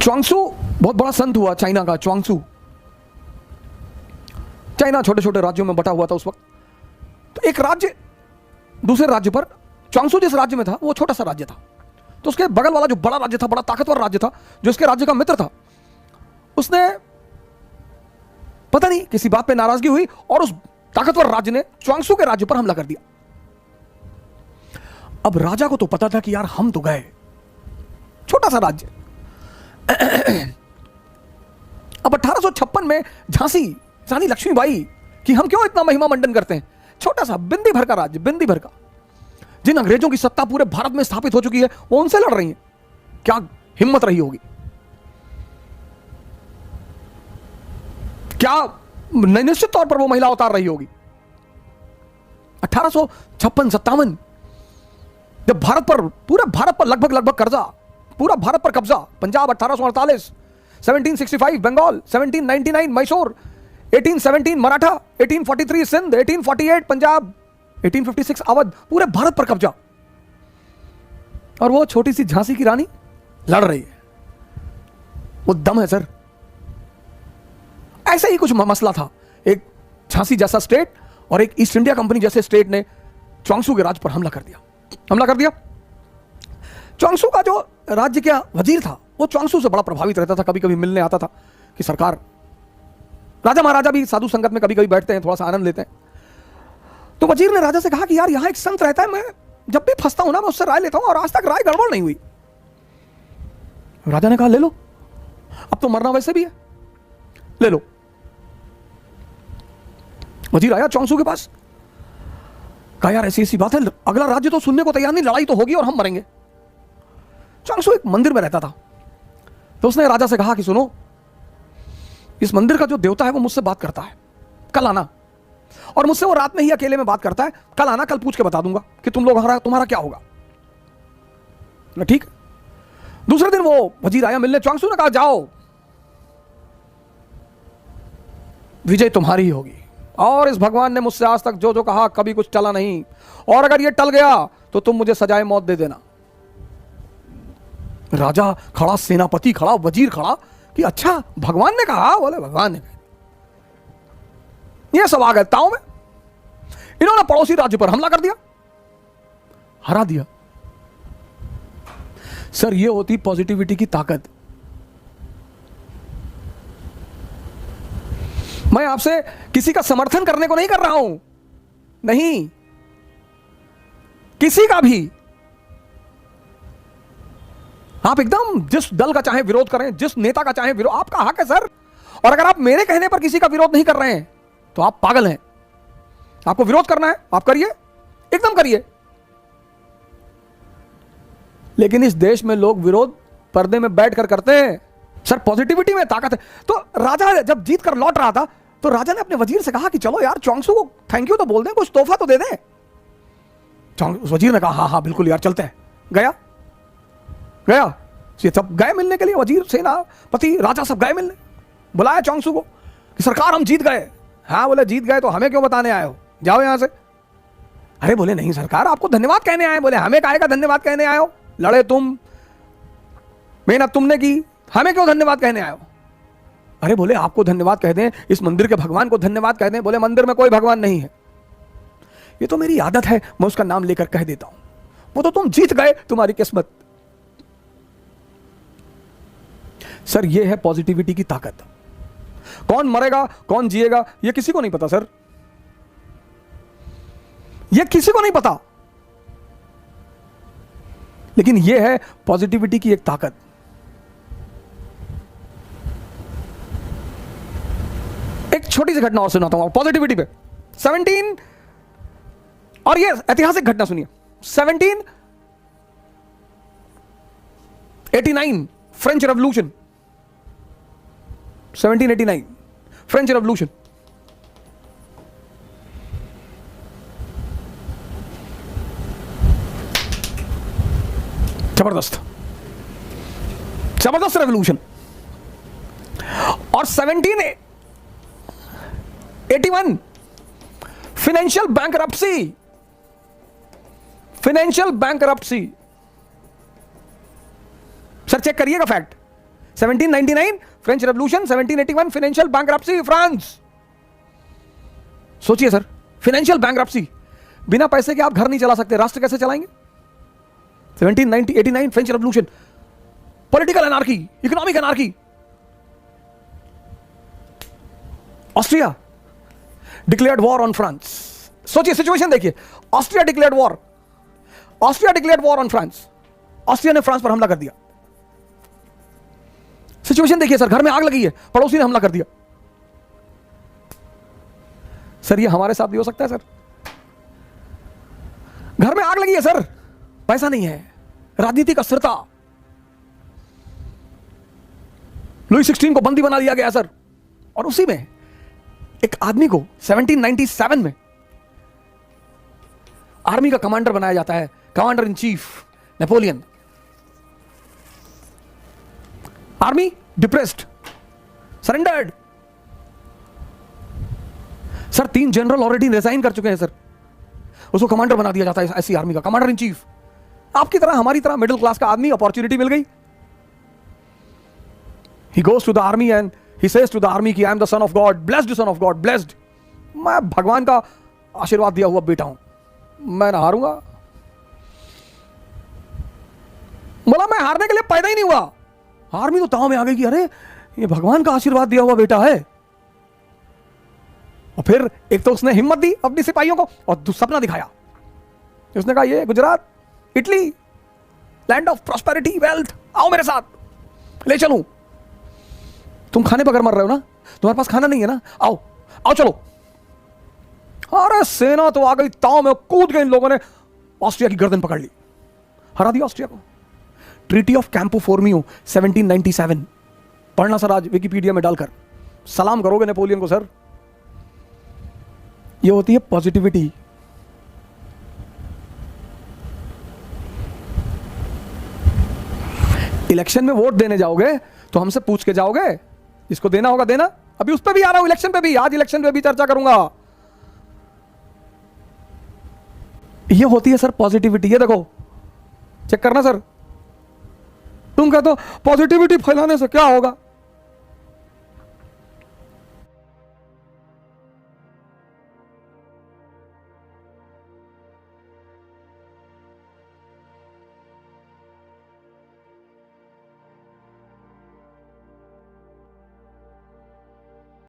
च्वांगसू बहुत बड़ा संत हुआ चाइना का। च्वांगसू, चाइना छोटे छोटे राज्यों में बटा हुआ था उस वक्त। तो एक राज्य दूसरे राज्य पर, च्वांगसू जिस राज्य में था वो छोटा सा राज्य था, तो उसके बगल वाला जो बड़ा राज्य था, बड़ा ताकतवर राज्य था, जो इसके राज्य का मित्र था, उसने पता नहीं किसी बात पे नाराजगी हुई और उस ताकतवर राज्य ने च्वांगसू के राज्य पर हमला कर दिया। अब राजा को तो पता था कि यार हम तो गए, छोटा सा राज्य। अब 1856 में झांसी रानी लक्ष्मीबाई कि हम क्यों इतना महिमा मंडन करते हैं, छोटा सा बिंदी भर का राज्य, बिंदी भर का, जिन अंग्रेजों की सत्ता पूरे भारत में स्थापित हो चुकी है वो उनसे लड़ रही है। क्या हिम्मत रही होगी, क्या निश्चित तौर पर वो महिला उतार रही होगी। 1856-57 जब भारत पर, पूरे भारत पर लगभग कब्जा, पूरा भारत पर कब्जा, पंजाब 1848, 1765 बंगाल, 1799 मैसूर, 1817 मराठा, 1843 सिंध, 1848 पंजाब, 1856 अवध, पूरे भारत पर कब्जा। और वो छोटी सी झांसी की रानी लड़ रही है। वो दम है सर। ऐसा ही कुछ मसला था। एक झांसी जैसा स्टेट और एक ईस्ट इंडिया कंपनी जैसे स्टेट ने च्वांगसू के राज्य पर हमला कर दिया। च्वांगसू का जो राज्य का वजीर था वो च्वांगसू से बड़ा प्रभावित रहता था, कभी कभी मिलने आता था कि सरकार, राजा महाराजा भी साधु संगत में कभी कभी बैठते हैं, थोड़ा सा आनंद लेते हैं। तो वजीर ने राजा से कहा कि यार यहां एक संत रहता है, मैं जब भी फंसता हूं ना मैं उससे राय लेता हूं और आज तक राय गड़बड़ नहीं हुई। राजा ने कहा ले लो, अब तो मरना वैसे भी है, ले लो। वजीर आया च्वांगसू के पास, कहा यार ऐसी ऐसी बात है, अगला राज्य तो सुनने को तैयार नहीं, लड़ाई तो होगी और हम मरेंगे। च्वांगसू एक मंदिर में रहता था, तो उसने राजा से कहा कि सुनो, इस मंदिर का जो देवता है वो मुझसे बात करता है, कल आना, और मुझसे वो रात में ही अकेले में बात करता है, कल आना, कल पूछ के बता दूंगा कि तुम्हारा क्या होगा। ठीक। दूसरे दिन वो वजीर आया मिलने, च्वांगसू ने कहा जाओ, विजय तुम्हारी ही होगी, और इस भगवान ने मुझसे आज तक जो जो कहा कभी कुछ टला नहीं, और अगर ये टल गया तो तुम मुझे सजाए मौत दे देना। राजा खड़ा, सेनापति खड़ा, वजीर खड़ा कि अच्छा भगवान ने कहा, बोले भगवान ने कहा। ये सब आ गए ताव में, इन्होंने पड़ोसी राज्य पर हमला कर दिया, हरा दिया। सर ये होती पॉजिटिविटी की ताकत। मैं आपसे किसी का समर्थन करने को नहीं कर रहा हूं, नहीं, किसी का भी। आप एकदम जिस दल का चाहे विरोध करें, जिस नेता का चाहे विरोध, आपका हक है सर। और अगर आप मेरे कहने पर किसी का विरोध नहीं कर रहे हैं तो आप पागल हैं। आपको विरोध करना है आप करिए, एकदम करिए। लेकिन इस देश में लोग विरोध पर्दे में बैठकर करते हैं। सर पॉजिटिविटी में ताकत है। तो राजा जब जीत कर लौट रहा था तो राजा ने अपने वजीर से कहा कि चलो यार च्वांगसू को थैंक यू तो बोल दें, कुछ तोहफा तो दे दें। वजीर ने कहा हाँ हाँ बिल्कुल यार चलते हैं। गया ये सब गए मिलने के लिए, वजीर, सेनापति, राजा सब गए मिलने। बुलाया च्वांगसू को कि सरकार हम जीत गए। हाँ बोले जीत गए तो हमें क्यों बताने आए हो, जाओ यहां से। अरे बोले नहीं सरकार आपको धन्यवाद कहने आए। बोले हमें काहे का धन्यवाद कहने आए हो, लड़े तुम, मेहनत तुमने की, हमें क्यों धन्यवाद कहने आए हो। अरे बोले आपको धन्यवाद कह दें, इस मंदिर के भगवान को धन्यवाद कह दें। बोले मंदिर में कोई भगवान नहीं है, ये तो मेरी आदत है, मैं उसका नाम लेकर कह देता हूं। वो तो तुम जीत गए, तुम्हारी किस्मत। सर ये है पॉजिटिविटी की ताकत। कौन मरेगा कौन जिएगा ये किसी को नहीं पता सर, ये किसी को नहीं पता। लेकिन ये है पॉजिटिविटी की एक ताकत। एक छोटी सी घटना और सुनाता हूं पॉजिटिविटी पे। 17 और ये ऐतिहासिक घटना सुनिए। 1789 फ्रेंच रेवोल्यूशन, 1789 फ्रेंच रेवोल्यूशन। जबरदस्त जबरदस्त रेवोल्यूशन। और 1781 फाइनेंशियल बैंकरप्सी। सर चेक करिएगा fact, 1799 French revolution, 1781 financial bankruptcy France. सोचिए सर, फाइनेंशियल बैंकरप्सी, बिना पैसे के आप घर नहीं चला सकते, राष्ट्र कैसे चलाएंगे? 1789 French revolution, political anarchy, economic anarchy. Austria declared war on France. सोचिए सिचुएशन देखिए, Austria declared war on France. Austria ने फ्रांस पर हमला कर दिया। सिचुएशन देखिए सर, घर में आग लगी है, पड़ोसी ने हमला कर दिया। सर ये हमारे साथ भी हो सकता है सर। घर में आग लगी है सर, पैसा नहीं है, राजनीतिक अस्थिरता, लुई 16 को बंदी बना दिया गया सर। और उसी में एक आदमी को 1797 में आर्मी का कमांडर बनाया जाता है, commander in chief Napoleon. Army depressed, surrendered. Sir 3 general already resign कर चुके हैं सर, उसको कमांडर बना दिया जाता है ऐसी आर्मी का, कमांडर इन चीफ। आपकी तरह हमारी तरह मिडिल क्लास का आदमी, अपॉर्चुनिटी मिल गई, he goes to the army and he says to the army कि I am the son of God, blessed son of God, blessed। मैं भगवान का आशीर्वाद दिया हुआ बेटा हूं, मैं ना हारूंगा। बोला मैं हारने के लिए पैदा ही नहीं हुआ। आर्मी तो ताव में आ गई कि अरे ये भगवान का आशीर्वाद दिया हुआ बेटा है। और फिर एक तो उसने हिम्मत दी अपनी सिपाहियों को, और सपना दिखाया। उसने कहा ये Gujarat, Italy, land of prosperity, wealth, आओ मेरे साथ, ले चलूं। तुम खाने बगैर मर रहे हो ना, तुम्हारे पास खाना नहीं है ना, आओ आओ चलो। अरे सेना तो आ गई, ताव में कूद गए इन लोगों ने, ऑस्ट्रिया की गर्दन पकड़ ली, हरा दिया ऑस्ट्रिया को। ट्रीटी ऑफ कैंपो फॉर्मियो 1797, पढ़ना सर आज विकिपीडिया में डालकर, सलाम करोगे नेपोलियन को सर। ये होती है पॉजिटिविटी। इलेक्शन में वोट देने जाओगे तो हमसे पूछ के जाओगे, इसको देना होगा देना। अभी उस पर भी आ रहा हूं, इलेक्शन पे भी, आज इलेक्शन पे भी चर्चा करूंगा। ये होती है सर पॉजिटिविटी। ये देखो, चेक करना सर। तुम कहते हो पॉजिटिविटी फैलाने से क्या होगा,